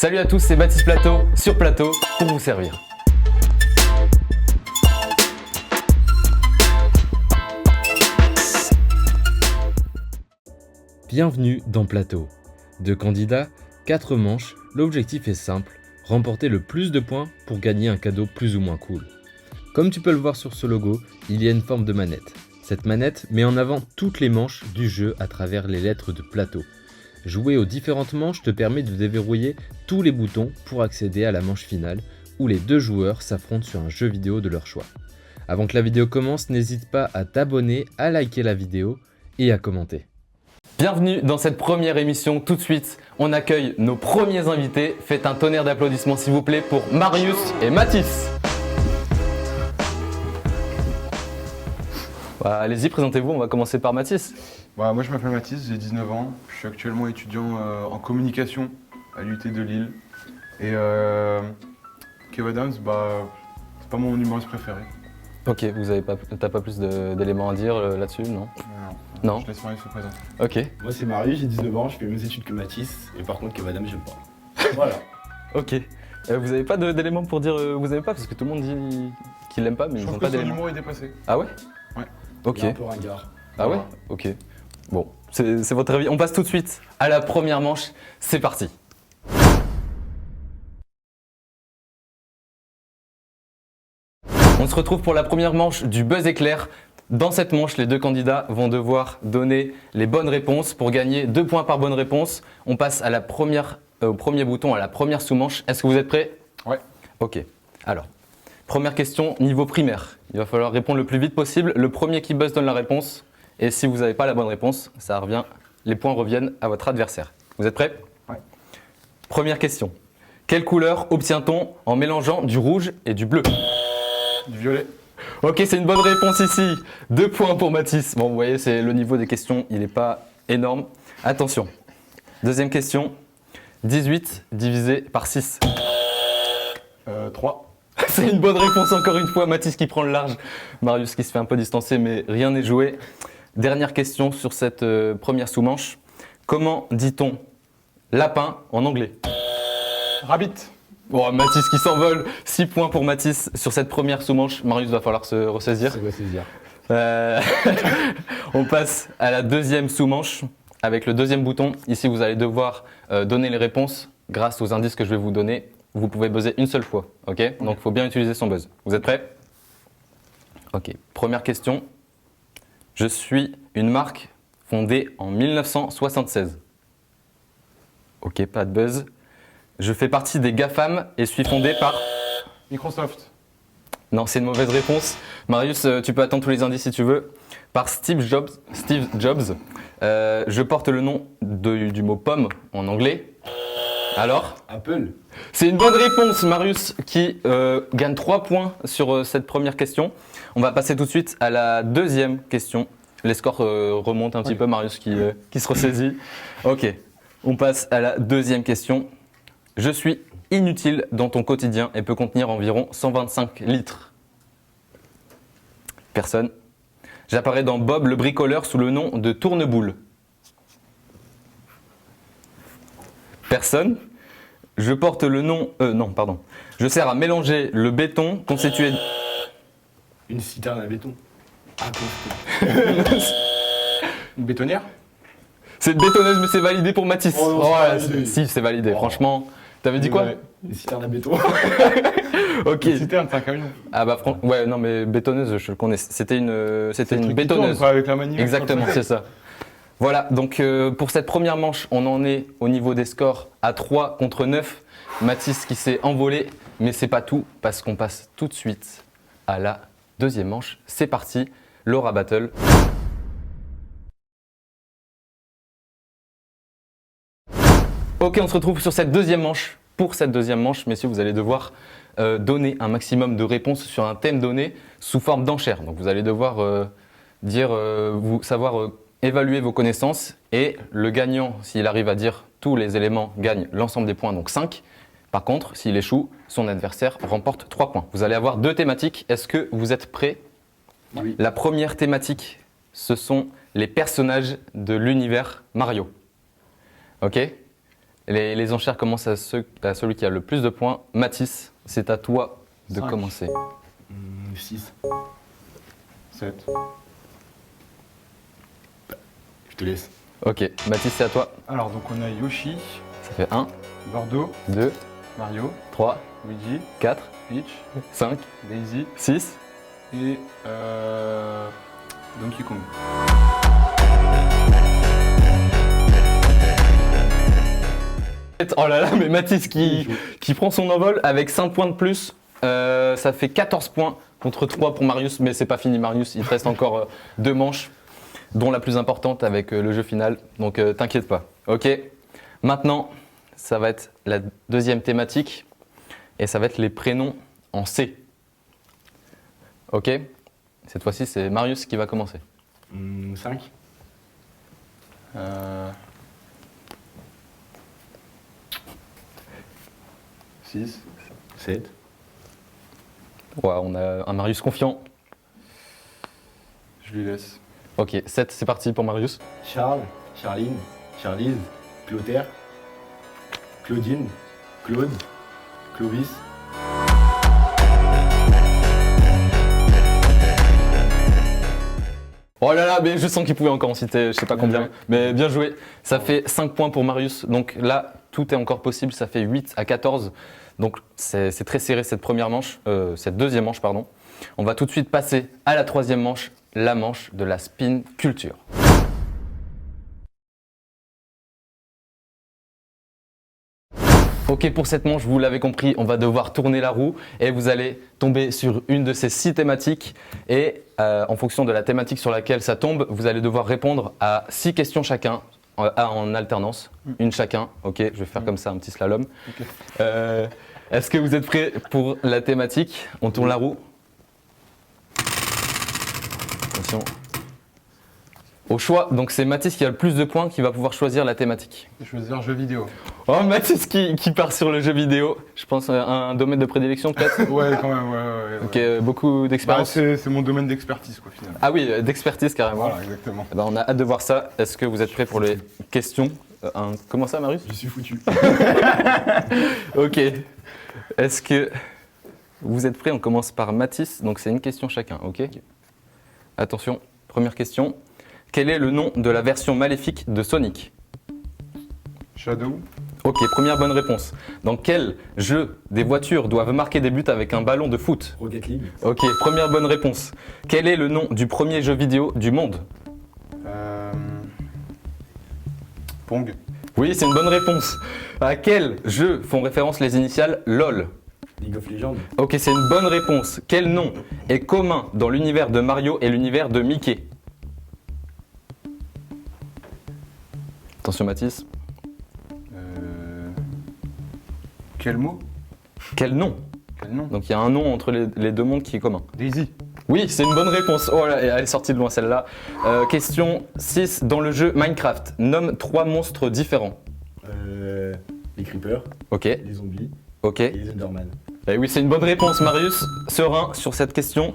Salut à tous, c'est Baptiste Plateau sur Plateau pour vous servir. Bienvenue dans Plateau. 2 candidats, 4 manches, l'objectif est simple, remporter le plus de points pour gagner un cadeau plus ou moins cool. Comme tu peux le voir sur ce logo, il y a une forme de manette. Cette manette met en avant toutes les manches du jeu à travers les lettres de Plateau. Jouer aux différentes manches te permet de déverrouiller tous les boutons pour accéder à la manche finale où les 2 joueurs s'affrontent sur un jeu vidéo de leur choix. Avant que la vidéo commence, n'hésite pas à t'abonner, à liker la vidéo et à commenter. Bienvenue dans cette première émission. Tout de suite, on accueille nos premiers invités. Faites un tonnerre d'applaudissements s'il vous plaît pour Marius et Mathis. Allez-y, présentez-vous, on va commencer par Mathis. Moi je m'appelle Mathis, j'ai 19 ans, je suis actuellement étudiant en communication à l'UT de Lille. Et Kev Adams, c'est pas mon humoriste préféré. Ok, t'as pas plus d'éléments à dire là-dessus, non? Non. Je laisse Marius se présenter. Ok. Moi c'est Marius, j'ai 19 ans, je fais les mêmes études que Mathis, et par contre Kev Adams j'aime pas. Voilà. Ok. Vous avez pas d'éléments pour dire vous avez pas, parce que tout le monde dit qu'il l'aime pas, mais Je ils ont trouve pas que son d'éléments. humour est dépassé. Ah ouais? Ouais. Ok. Il est un peu ringard. Ah ouais? Ok. Bon, c'est votre avis. On passe tout de suite à la première manche. C'est parti. On se retrouve pour la première manche du Buzz Éclair. Dans cette manche, les 2 candidats vont devoir donner les bonnes réponses pour gagner 2 points par bonne réponse. On passe à au premier bouton, à la première sous-manche. Est-ce que vous êtes prêts? Ouais. Ok. Alors, première question, niveau primaire. Il va falloir répondre le plus vite possible. Le premier qui buzz donne la réponse. Et si vous n'avez pas la bonne réponse, les points reviennent à votre adversaire. Vous êtes prêts? Ouais. Première question. Quelle couleur obtient-on en mélangeant du rouge et du bleu? Du violet. Ok, c'est une bonne réponse ici. 2 points pour Mathis. Bon, vous voyez, c'est le niveau des questions, il n'est pas énorme. Attention. Deuxième question. 18 divisé par 6. 3. C'est une bonne réponse encore une fois. Mathis qui prend le large. Marius qui se fait un peu distancer, mais rien n'est joué. Dernière question sur cette première sous-manche. Comment dit-on lapin en anglais? Rabbit. Bon, Mathis qui s'envole. 6 points pour Mathis sur cette première sous-manche. Marius va falloir se ressaisir. C'est quoi saisir? On passe à la deuxième sous-manche avec le deuxième bouton. Ici, vous allez devoir donner les réponses grâce aux indices que je vais vous donner. Vous pouvez buzzer une seule fois, ok? Donc, il faut bien utiliser son buzz. Vous êtes prêts? Ok, première question. Je suis une marque fondée en 1976. Ok, pas de buzz. Je fais partie des GAFAM et suis fondé par... Microsoft. Non, c'est une mauvaise réponse. Marius, tu peux attendre tous les indices si tu veux. Par Steve Jobs. Je porte le nom du mot pomme en anglais. Alors? Apple. C'est une bonne réponse, Marius, qui gagne 3 points sur cette première question. On va passer tout de suite à la deuxième question. Les scores remontent un petit peu, Marius qui se ressaisit. Ok, on passe à la deuxième question. Je suis inutile dans ton quotidien et peux contenir environ 125 litres. Personne. J'apparais dans Bob le bricoleur sous le nom de Tourneboule. Personne. Je porte le nom... Je sers à mélanger le béton constitué... Une citerne à béton. Ah, Une bétonnière. C'est une bétonneuse, mais c'est validé pour Mathis. Oh non, c'est pas validé. Si, c'est validé. Oh. Franchement, t'avais dit quoi? Une citerne à béton. Ok. Une citerne, c'est un camion. Ah bah ouais, non mais bétonneuse, je le connais. C'était une Le truc qui bétonneuse. tourne, avec la manivelle. Exactement, c'est ça. Voilà, donc pour cette première manche, on en est au niveau des scores à 3 contre 9. Mathis qui s'est envolé, mais c'est pas tout, parce qu'on passe tout de suite à la deuxième manche. C'est parti, Laura Battle. Ok, on se retrouve sur cette deuxième manche. Pour cette deuxième manche, messieurs, vous allez devoir donner un maximum de réponses sur un thème donné sous forme d'enchère. Donc vous allez devoir savoir évaluer vos connaissances et le gagnant, s'il arrive à dire tous les éléments, gagne l'ensemble des points, donc 5. Par contre, s'il échoue, son adversaire remporte 3 points. Vous allez avoir 2 thématiques. Est-ce que vous êtes prêts? Oui. La première thématique, ce sont les personnages de l'univers Mario. Ok? Les enchères commencent à celui qui a le plus de points. Mathis, c'est à toi de 5. commencer. 6. 7. Je te laisse. Ok, Mathis, c'est à toi. Alors, donc on a Yoshi, Ça fait 1, Bordeaux, 2, Mario, 3, Luigi, 4, Peach, 5, Daisy 6. et Donkey Kong. Oh là là, mais Mathis qui prend son envol avec 5 points de plus. Ça fait 14 points contre 3 pour Marius, mais c'est pas fini Marius, il te reste encore 2 manches, dont la plus importante avec le jeu final, donc t'inquiète pas. Ok, maintenant ça va être la deuxième thématique, et ça va être les prénoms en C. Ok, cette fois-ci c'est Marius qui va commencer. 5. 6. 7. Ouais, on a un Marius confiant. Je lui laisse. Ok, 7, c'est parti pour Marius. Charles, Charline, Charlize, Clotaire, Claudine, Claude, Clovis. Oh là là, mais je sens qu'il pouvait encore en citer, je sais pas combien, Ouais. mais bien joué. Ça fait 5 points pour Marius, donc là, tout est encore possible, ça fait 8 à 14. Donc c'est très serré cette deuxième manche, pardon. On va tout de suite passer à la troisième manche, la manche de la spin culture. Ok, pour cette manche, vous l'avez compris, on va devoir tourner la roue et vous allez tomber sur une de ces 6 thématiques. Et en fonction de la thématique sur laquelle ça tombe, vous allez devoir répondre à 6 questions chacun, en alternance, une chacun. Ok, je vais faire comme ça un petit slalom. Ok. Est-ce que vous êtes prêts pour la thématique? On tourne la roue. Attention. Au choix, donc c'est Mathis qui a le plus de points qui va pouvoir choisir la thématique. Je vais choisir jeu vidéo. Oh, Mathis qui part sur le jeu vidéo. Je pense un domaine de prédilection peut-être. Ouais, quand même, ouais. Ok, beaucoup Bah, d'expérience. c'est mon domaine d'expertise, quoi, finalement. Ah oui, d'expertise carrément. Voilà, exactement. Eh ben, on a hâte de voir ça. Est-ce que vous êtes prêts pour les questions? Comment ça, Marius? Je suis foutu. Ok. Est-ce que vous êtes prêts? On commence par Mathis. Donc c'est une question chacun, ok? Attention, première question. Quel est le nom de la version maléfique de Sonic? Shadow. Ok, première bonne réponse. Dans quel jeu des voitures doivent marquer des buts avec un ballon de foot? Rocket League. Ok, première bonne réponse. Quel est le nom du premier jeu vidéo du monde? Pong. Oui, c'est une bonne réponse. À quel jeu font référence les initiales LOL? League of Legends. Ok, c'est une bonne réponse. Quel nom est commun dans l'univers de Mario et l'univers de Mickey? Attention Mathis. Quel mot? Quel nom? Quel nom? Donc il y a un nom entre les deux mondes qui est commun. Daisy. Oui, c'est une bonne réponse. Oh là, elle est sortie de loin celle-là. Question 6. Dans le jeu Minecraft, nomme 3 monstres différents. Les Creepers, Ok, les zombies ok. et les Enderman. Eh oui, c'est une bonne réponse, Marius. Serein sur cette question.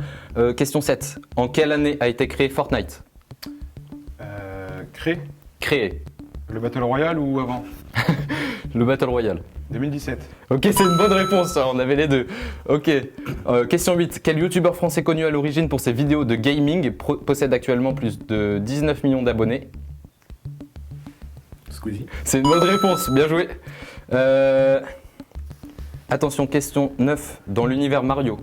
Question 7. En quelle année a été créé Fortnite? Cré. Créé. Le Battle Royale ou avant? Le Battle Royale. 2017. Ok, c'est une bonne réponse, on avait les deux. Ok, question 8. Quel youtubeur français connu à l'origine pour ses vidéos de gaming possède actuellement plus de 19 millions d'abonnés? Squeezie. C'est une bonne réponse, bien joué. Attention, question 9. Dans l'univers Mario,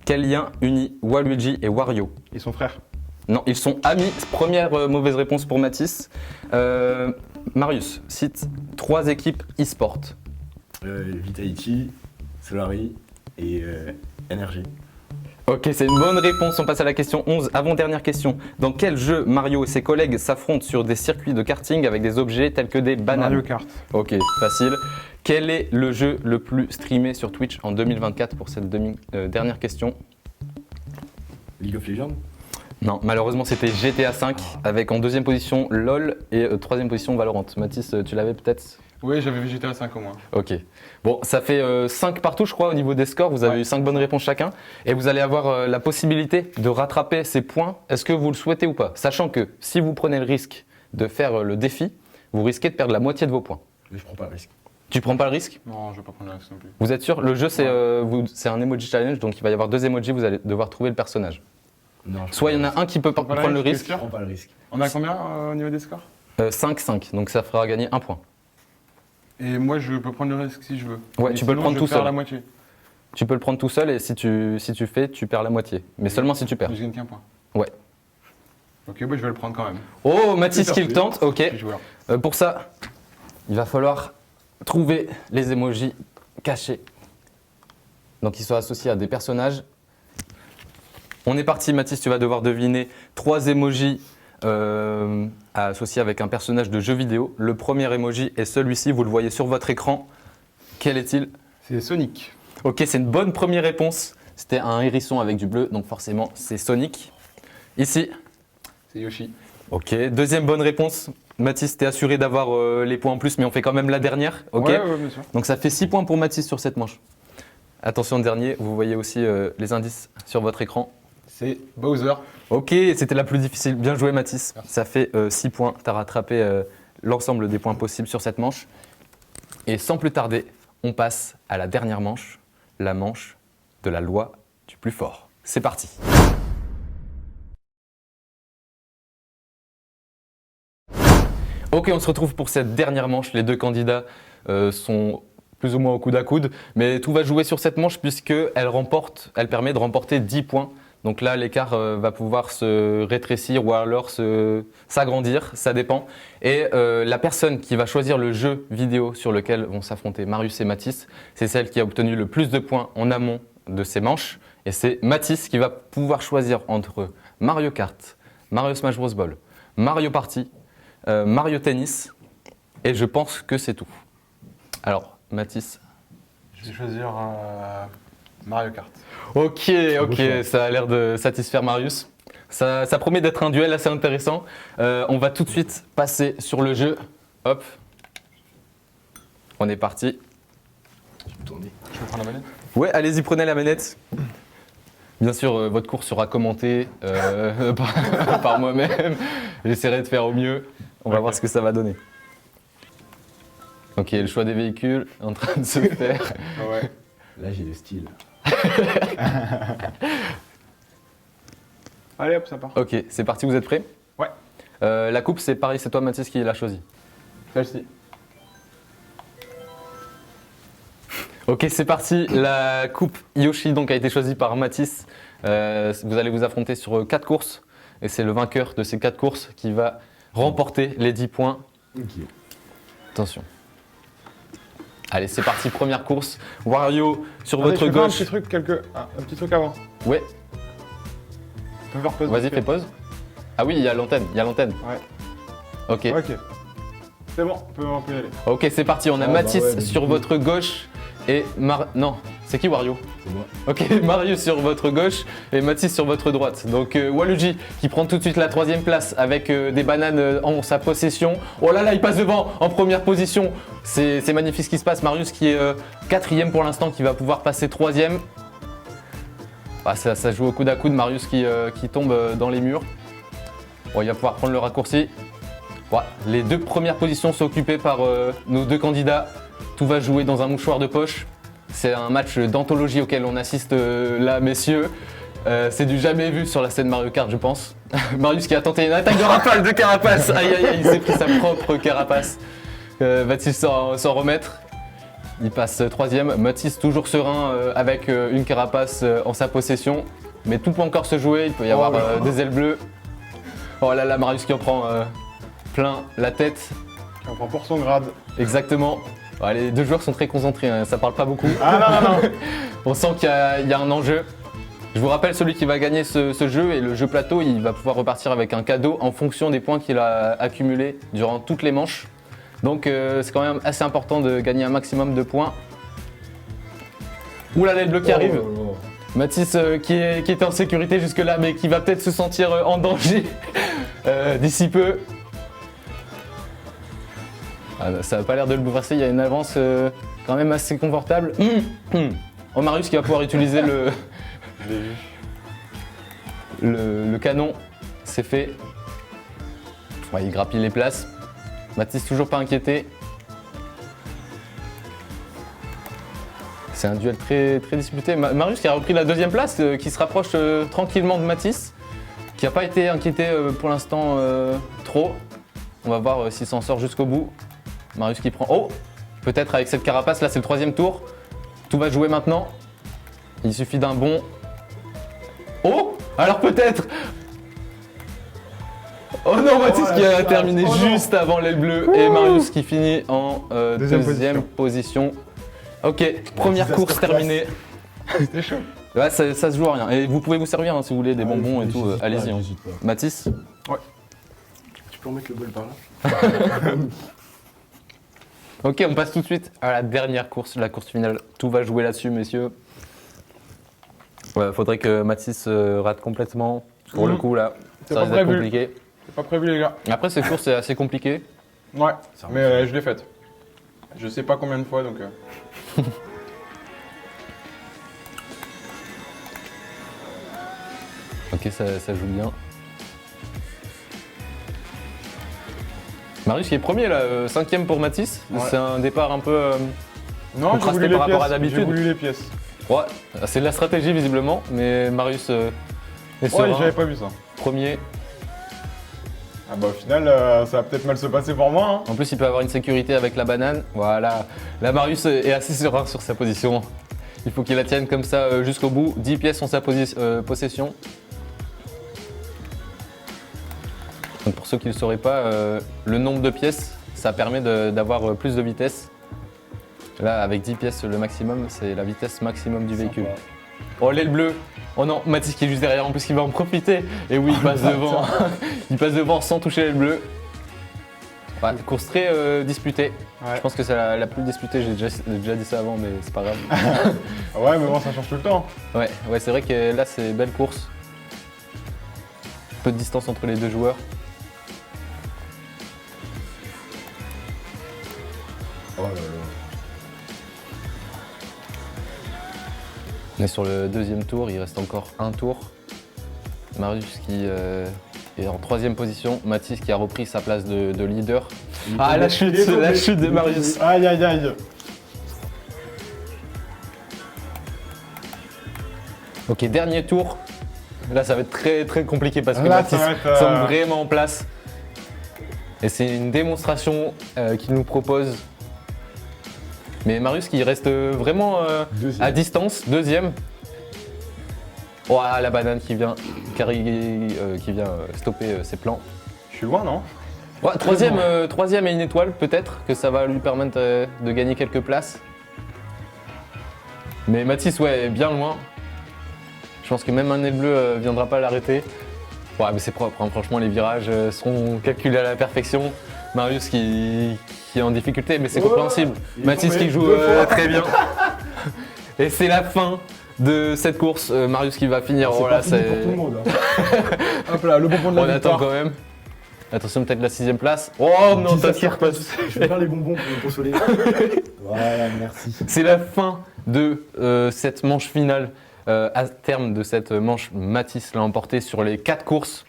quel lien unit Waluigi et Wario? Et son frère. Non, ils sont amis. Première mauvaise réponse pour Mathis. Marius, cite 3 équipes e-sport. Vitality, Solari et Energy. Ok, c'est une bonne réponse. On passe à la question 11. Avant-dernière question. Dans quel jeu Mario et ses collègues s'affrontent sur des circuits de karting avec des objets tels que des bananes? Mario Kart. Ok, facile. Quel est le jeu le plus streamé sur Twitch en 2024 pour cette dernière question? League of Legends. Non, malheureusement c'était GTA V avec en deuxième position LOL et troisième position Valorant. Mathis, tu l'avais peut-être? Oui, j'avais vu GTA 5 au moins. Ok. Bon, ça fait 5 partout, je crois, au niveau des scores. Vous avez eu 5 bonnes réponses chacun. Et vous allez avoir la possibilité de rattraper ces points. Est-ce que vous le souhaitez ou pas? Sachant que si vous prenez le risque de faire le défi, vous risquez de perdre la moitié de vos points. Mais je prends pas le risque. Tu prends pas le risque? Non, je vais pas prendre le risque non plus. Vous êtes sûr? Le jeu, c'est un emoji challenge, donc il va y avoir 2 emojis, vous allez devoir trouver le personnage. Non, Soit il y en a un qui peut pas Prends pas le prendre le risque, risque. Je prends pas le risque. On a combien au niveau des scores? 5-5, donc ça fera gagner 1 point. Et moi, je peux prendre le risque si je veux. Ouais, Mais tu peux le sinon, prendre je tout perds seul. la moitié. Tu peux le prendre tout seul et si tu fais, tu perds la moitié. Mais seulement si tu perds. Mais je gagne qu'un point. Ouais. Ok, bah, je vais le prendre quand même. Oh, Mathis qui le Super, tente, ok. Je suis joueur. Pour ça, il va falloir trouver les emojis cachés. Donc ils sont associés à des personnages. On est parti, Mathis, tu vas devoir deviner 3 emojis associés avec un personnage de jeu vidéo. Le premier emoji est celui-ci, vous le voyez sur votre écran. Quel est-il? C'est Sonic. Ok, c'est une bonne première réponse. C'était un hérisson avec du bleu, donc forcément c'est Sonic. Ici. C'est Yoshi. Ok, deuxième bonne réponse. Mathis, t'es assuré d'avoir les points en plus, mais on fait quand même la dernière. Ok. Ouais, bien sûr. Donc ça fait 6 points pour Mathis sur cette manche. Attention, dernier, vous voyez aussi les indices sur votre écran. C'est Bowser. Ok, c'était la plus difficile. Bien joué, Mathis. Merci. Ça fait 6 points. Tu as rattrapé l'ensemble des points possibles sur cette manche. Et sans plus tarder, on passe à la dernière manche, la manche de la loi du plus fort. C'est parti. Ok, on se retrouve pour cette dernière manche. Les 2 candidats sont plus ou moins au coude à coude, mais tout va jouer sur cette manche puisqu'elle permet de remporter 10 points. Donc là, l'écart va pouvoir se rétrécir ou alors s'agrandir, ça dépend. Et la personne qui va choisir le jeu vidéo sur lequel vont s'affronter Marius et Mathis, c'est celle qui a obtenu le plus de points en amont de ces manches. Et c'est Mathis qui va pouvoir choisir entre Mario Kart, Mario Smash Bros. Ball, Mario Party, Mario Tennis, et je pense que c'est tout. Alors, Mathis. Je vais choisir Mario Kart. Ok, ça a l'air de satisfaire Marius. Ça promet d'être un duel assez intéressant. On va tout de suite passer sur le jeu. Hop. On est parti. Je peux tourner. Je peux prendre la manette? Ouais, allez-y, prenez la manette. Bien sûr, votre course sera commentée par moi-même. J'essaierai de faire au mieux. On va voir ce que ça va donner. Ok, le choix des véhicules est en train de se faire. Ouais. Là, j'ai le style. Allez hop, ça part. Ok, c'est parti, vous êtes prêts? Ouais. La coupe, c'est pareil, c'est toi, Mathis, qui l'a choisi. Celle-ci. Ok, c'est parti. La coupe Yoshi donc, a été choisie par Mathis. Vous allez vous affronter sur 4 courses. Et c'est le vainqueur de ces 4 courses qui va remporter les 10 points. Ok. Attention. Allez, c'est parti, première course. Wario sur Attendez, votre je peux faire gauche. un petit truc avant. Ouais, Tu peux faire pause. vas-y, fais pause. Ah oui, il y a l'antenne, Ouais. Ok. Ok. C'est bon, on peut y aller. Ok, c'est parti. On a Ah, bah Mathis ouais, mais du sur coup- votre gauche et Non, c'est qui Wario? C'est moi. Ok, Marius sur votre gauche et Mathis sur votre droite. Donc Waluigi qui prend tout de suite la 3e place avec des bananes en sa possession. Oh là là, il passe devant en première position. C'est magnifique ce qui se passe. Marius qui est 4e pour l'instant, qui va pouvoir passer 3e. Ah, ça joue au coude à coude. Marius qui tombe dans les murs. Bon, il va pouvoir prendre le raccourci. Ouais, les 2 premières positions sont occupées par nos 2 candidats. Tout va jouer dans un mouchoir de poche. C'est un match d'anthologie auquel on assiste là, messieurs. C'est du jamais vu sur la scène Mario Kart, je pense. Marius qui a tenté une attaque de rafale de carapace. Aïe, aïe, aïe, il s'est pris sa propre carapace. Va-t-il s'en remettre? Il passe 3e. Mathis toujours serein avec une carapace en sa possession. Mais tout peut encore se jouer. Il peut y avoir des ailes bleues. Oh là là, Marius qui en prend plein la tête. On prend pour son grade. Exactement. Ouais, les 2 joueurs sont très concentrés, hein, ça parle pas beaucoup. Ah non. On sent qu'il y a un enjeu. Je vous rappelle, celui qui va gagner ce jeu et le jeu plateau, il va pouvoir repartir avec un cadeau en fonction des points qu'il a accumulés durant toutes les manches. Donc c'est quand même assez important de gagner un maximum de points. Ouh là là, le bloc qui arrive. Oh. Mathis qui était en sécurité jusque-là, mais qui va peut-être se sentir en danger d'ici peu. Ah, ça n'a pas l'air de le bouleverser, il y a une avance quand même assez confortable. Oh, Marius qui va pouvoir utiliser le canon, c'est fait. Ouais, il grappille les places. Mathis toujours pas inquiété. C'est un duel très, très disputé. Marius qui a repris la deuxième place, qui se rapproche tranquillement de Mathis, qui n'a pas été inquiété pour l'instant trop. On va voir s'il s'en sort jusqu'au bout. Marius qui prend... Oh, peut-être avec cette carapace, là c'est le 3e tour. Tout va jouer maintenant. Il suffit d'un bon... Oh, alors peut-être... Oh non, Mathis qui a terminé juste avant l'aile bleue et Marius qui finit en deuxième position. Ok, première course terminée. C'était chaud. Ouais, ça se joue à rien. Et vous pouvez vous servir si vous voulez des bonbons et tout, allez-y. Hein. Mathis? Ouais. Tu peux remettre le bol par là? Ok, on passe tout de suite à la dernière course, la course finale. Tout va jouer là-dessus, messieurs. Ouais, faudrait que Mathis rate complètement. Pour le coup, là, C'est ça pas risque d'être prévu. compliqué. C'est pas prévu, les gars. Après, cette course est assez compliquée. Ouais, mais je l'ai faite. Je sais pas combien de fois, donc... Ok, ça joue bien. Marius qui est premier là, 5e pour Mathis. Ouais. C'est un départ un peu... Non, j'ai Contrasté voulu les par rapport à pièces. d'habitude. J'ai voulu les pièces. Ouais, c'est de la stratégie visiblement, mais Marius est Ouais, serein. j'avais pas vu ça. Premier. Ah bah au final, ça va peut-être mal se passer pour moi. Hein. En plus, il peut avoir une sécurité avec la banane. Voilà. Là, Marius est assez serein sur sa position. Il faut qu'il la tienne comme ça jusqu'au bout. 10 pièces sont sa possession. Donc pour ceux qui ne le sauraient pas, le nombre de pièces, ça permet d'avoir plus de vitesse. Là, avec 10 pièces le maximum, c'est la vitesse maximum du véhicule. Oh, l'aile bleue. Oh non, Mathis qui est juste derrière, en plus il va en profiter. Et oui, il passe devant. Il passe devant sans toucher l'aile bleue. Ouais, course très disputée. Ouais. Je pense que c'est la plus disputée, j'ai déjà dit ça avant, mais c'est pas grave. Ouais, mais bon, ça change tout le temps. Ouais, c'est vrai que là c'est belle course. Peu de distance entre les deux joueurs. Oh là là. On est sur le 2e tour, il reste encore un tour. Marius qui est en 3e position, Mathis qui a repris sa place de leader. Ah, la chute de Marius. Aïe, aïe, aïe. Ok, dernier tour. Là, ça va être très très compliqué parce que Là, Mathis ça va être, semble vraiment en place. Et c'est une démonstration qu'il nous propose. Mais Marius qui reste vraiment à distance, 2e. Oh, la banane qui vient stopper ses plans. Je suis loin, non? Ouais, 3e et une étoile, peut-être que ça va lui permettre de gagner quelques places. Mais Mathis, ouais, est bien loin. Je pense que même un nez bleu viendra pas l'arrêter. Ouais, mais c'est propre, hein. Franchement, les virages sont calculés à la perfection. Marius qui est en difficulté, mais c'est compréhensible. Mathis qui joue très bien. Et c'est la fin de cette course. Marius qui va finir. C'est Oh pas là, fini c'est... pour tout le monde. Hein. Hop là, le bonbon de On la attend victoire. quand même. Attention, peut-être la 6e place. Oh non, Ça t'inquiète pas. Je vais faire les bonbons pour me consoler. Voilà, merci. C'est la fin de cette manche finale. À terme de cette manche, Mathis l'a emporté sur les 4 courses.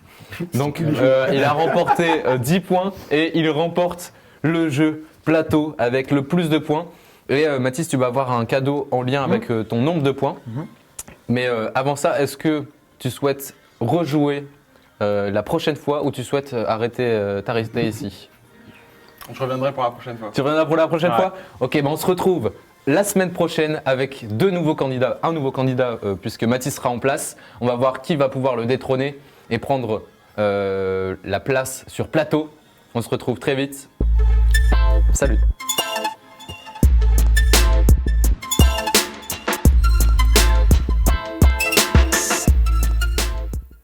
Donc il a remporté 10 points et il remporte le jeu plateau avec le plus de points. Et Mathis, tu vas avoir un cadeau en lien avec ton nombre de points. Mais avant ça, est-ce que tu souhaites rejouer la prochaine fois ou tu souhaites t'arrêter ici? Je reviendrai pour la prochaine fois. Tu reviendras pour la prochaine Ouais. fois? Ok, ben on se retrouve la semaine prochaine avec un nouveau candidat puisque Mathis sera en place. On va voir qui va pouvoir le détrôner et prendre la place sur plateau. On se retrouve très vite. Salut!